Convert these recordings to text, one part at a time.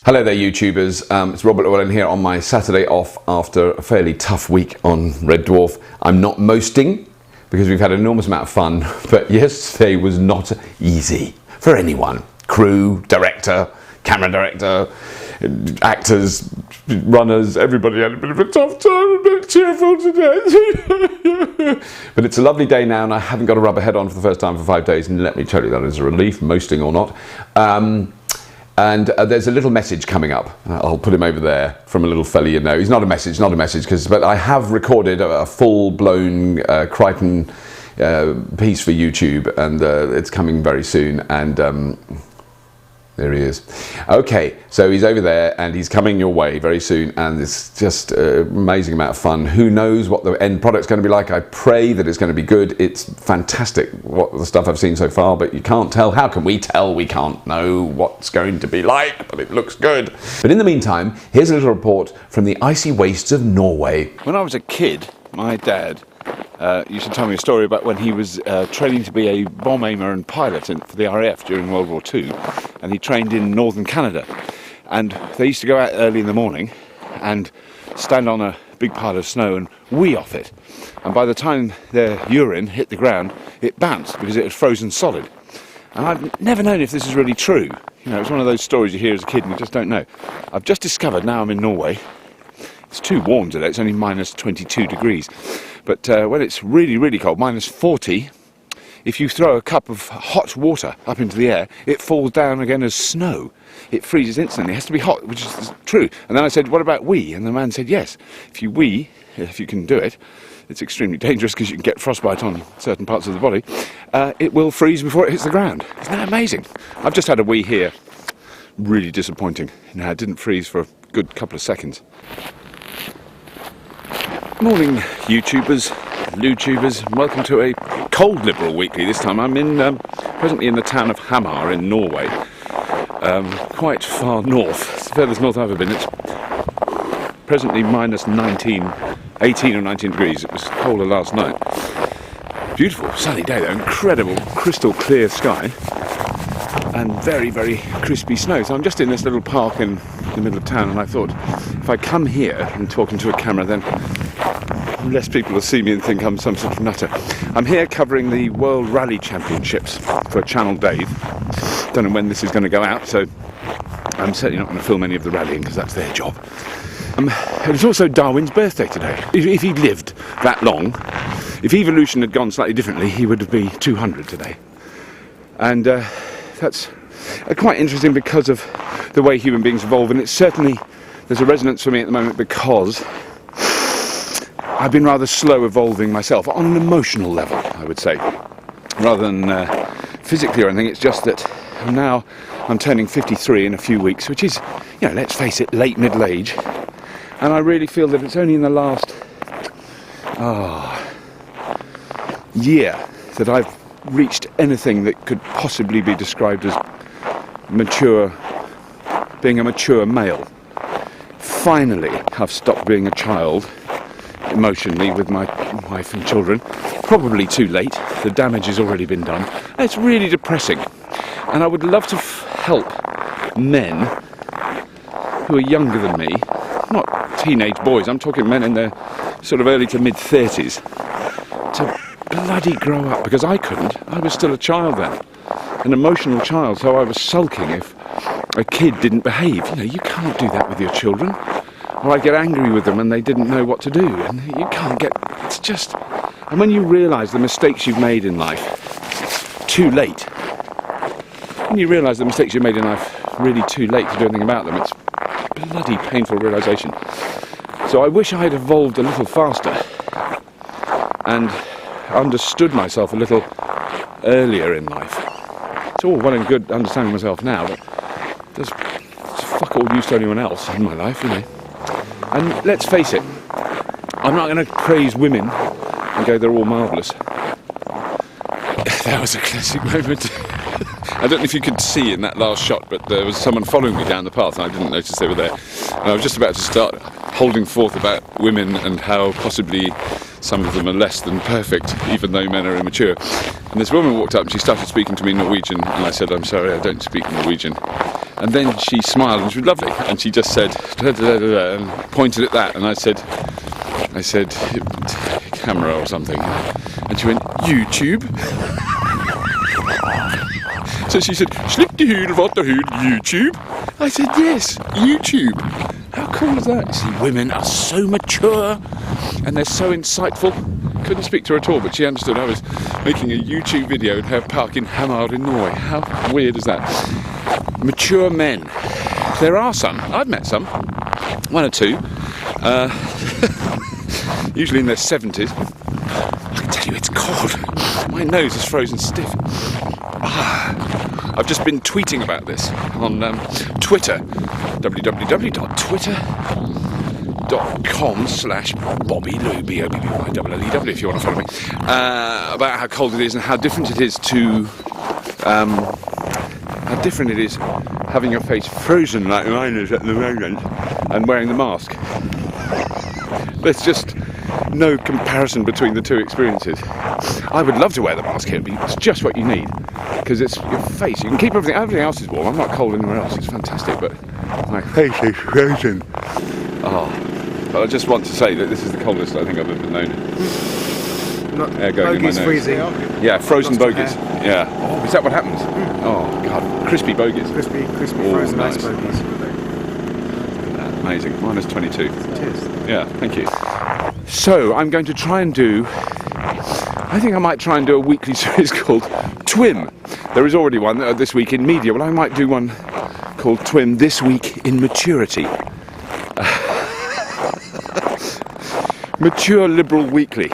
Hello there YouTubers, it's Robert Llewellyn here on my Saturday off after a fairly tough week on Red Dwarf. I'm not mosting because we've had an enormous amount of fun, but yesterday was not easy for anyone. Crew, director, camera director, actors, runners, everybody had a bit of a tough time, a bit cheerful today. But it's a lovely day now and I haven't got a rubber head on for the first time for 5 days, and let me tell you that is a relief, mosting or not. And there's a little message coming up. I'll put him over there from a little fella you know. He's not a message, but I have recorded a full-blown Crichton piece for YouTube, and it's coming very soon. And there he is. Okay, so he's over there and he's coming your way very soon, and it's just an amazing amount of fun. Who knows what the end product's going to be like? I pray that it's going to be good. It's fantastic, what the stuff I've seen so far, but you can't tell. How can we tell? We can't know what's going to be like, but it looks good. But in the meantime, here's a little report from the icy wastes of Norway. When I was a kid, my dad used to tell me a story about when he was training to be a bomb aimer and pilot for the RAF during World War II, and he trained in northern Canada. And they used to go out early in the morning and stand on a big pile of snow and wee off it. And by the time their urine hit the ground, it bounced because it had frozen solid. And I've never known if this is really true. You know, it's one of those stories you hear as a kid and you just don't know. I've just discovered, now I'm in Norway, it's too warm today, it's only minus 22 degrees. But when it's really, really cold, minus 40, if you throw a cup of hot water up into the air, it falls down again as snow. It freezes instantly. It has to be hot, which is true. And then I said, what about wee? And the man said, yes, if you wee, if you can do it, it's extremely dangerous because you can get frostbite on certain parts of the body, it will freeze before it hits the ground. Isn't that amazing? I've just had a wee here. Really disappointing. You know, it didn't freeze for a good couple of seconds. Morning YouTubers, LewTubers, welcome to a cold Liberal Weekly. This time I'm presently in the town of Hamar in Norway, quite far north. It's the furthest north I've ever been. It's presently minus 18 or 19 degrees. It was colder last night. Beautiful sunny day though, incredible crystal clear sky and very, very crispy snow. So I'm just in this little park in the middle of town, and I thought if I come here and talk into a camera, then less people will see me and think I'm some sort of nutter. I'm here covering the World Rally Championships for Channel Dave. Don't know when this is going to go out, so I'm certainly not going to film any of the rallying because that's their job. And it's also Darwin's birthday today. If he'd lived that long, if evolution had gone slightly differently, he would be 200 today. And that's quite interesting because of the way human beings evolve, and it's certainly, there's a resonance for me at the moment because I've been rather slow evolving myself, on an emotional level, I would say, rather than physically or anything. It's just that I'm turning 53 in a few weeks, which is, you know, let's face it, late middle age, and I really feel that it's only in the last year that I've reached anything that could possibly be described as mature, being a mature male. Finally, I've stopped being a child emotionally with my wife and children. Probably too late. The damage has already been done. And it's really depressing. And I would love to help men who are younger than me, not teenage boys, I'm talking men in their sort of early to mid 30s, to bloody grow up, because I couldn't. I was still a child then, an emotional child, so I was sulking if a kid didn't behave. You know, you can't do that with your children. Or I'd get angry with them and they didn't know what to do, and you can't get, it's just, and when you realise the mistakes you've made in life too late, when you realise the mistakes you've made in life really too late to do anything about them, it's a bloody painful realisation. So I wish I had evolved a little faster and understood myself a little earlier in life. It's all well and good understanding myself now, but there's fuck all use to anyone else in my life, you know. And let's face it, I'm not going to praise women and go, they're all marvellous. That was a classic moment. I don't know if you could see in that last shot, but there was someone following me down the path and I didn't notice they were there. And I was just about to start holding forth about women and how possibly some of them are less than perfect, even though men are immature. And this woman walked up and she started speaking to me in Norwegian, and I said, I'm sorry, I don't speak Norwegian. And then she smiled and she was lovely, and she just said, da, da, da, da, and pointed at that, and I said, camera or something, and she went, YouTube. So she said, Slip the hoodle, what the hoodle, YouTube? I said, yes, YouTube. How cool is that? You see, women are so mature, and they're so insightful. Couldn't speak to her at all, but she understood I was making a YouTube video in her park in Hamar in Norway. How weird is that? Mature men. There are some. I've met some. One or two. Usually in their 70s. I can tell you it's cold. My nose is frozen stiff. I've just been tweeting about this on Twitter. www.twitter.com/BobbyLou, BOBBYLLEW, if you want to follow me. About how cold it is and how different it is to... how different it is having your face frozen like mine is at the moment and wearing the mask. There's just no comparison between the two experiences. I would love to wear the mask here, but it's just what you need, because it's your face. You can keep everything else is warm. I'm not cold anywhere else. It's fantastic, but my face is frozen. But I just want to say that this is the coldest I think I've ever known. Air going in my nose. Freezing. Yeah, frozen Lost bogies. Yeah. Oh, is that what happens? Oh God, crispy bogies. Crispy Oh, frozen nice. ice bogies. Amazing. Minus 22. Cheers. Yeah, thank you. So I'm going to try and do... I think I might try and do a weekly series called Twim. There is already one this week in media. Well, I might do one called Twim This Week in Maturity. Mature Liberal Weekly.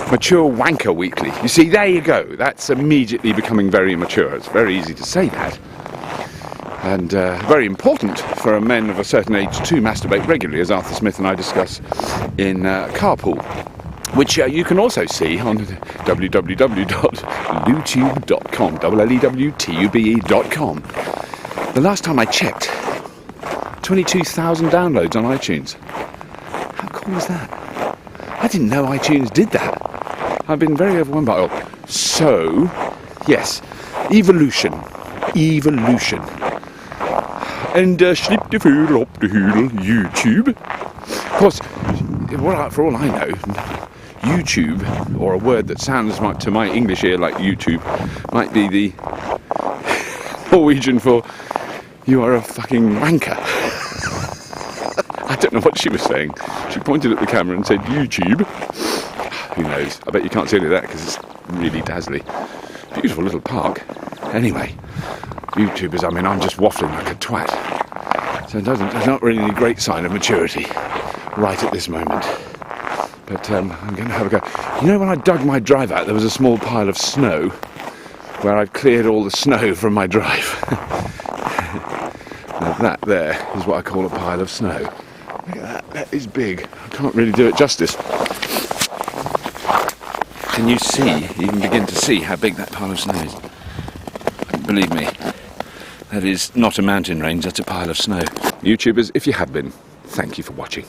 Mature Wanker Weekly. You see, there you go. That's immediately becoming very mature. It's very easy to say that. And very important for men of a certain age to masturbate regularly, as Arthur Smith and I discuss in Carpool, which you can also see on www.lewtube.com, LLEWTUBE.com. The last time I checked, 22,000 downloads on iTunes. How cool is that? I didn't know iTunes did that. I've been very overwhelmed by it. So, yes, evolution. And slip the foodle up the hoodle, YouTube. Of course, for all I know, YouTube, or a word that sounds to my English ear like YouTube, might be the Norwegian for you are a fucking wanker. I don't know what she was saying. She pointed at the camera and said YouTube. Who knows? I bet you can't see any of that because it's really dazzly. Beautiful little park. Anyway, YouTubers, I mean, I'm just waffling like a twat. So it's not really a great sign of maturity right at this moment. But I'm going to have a go. You know, when I dug my drive out, there was a small pile of snow where I've cleared all the snow from my drive. Now that there is what I call a pile of snow. Look at that, that is big. I can't really do it justice. Can you see, you can begin to see how big that pile of snow is. Believe me, that is not a mountain range, that's a pile of snow. YouTubers, if you have been, thank you for watching.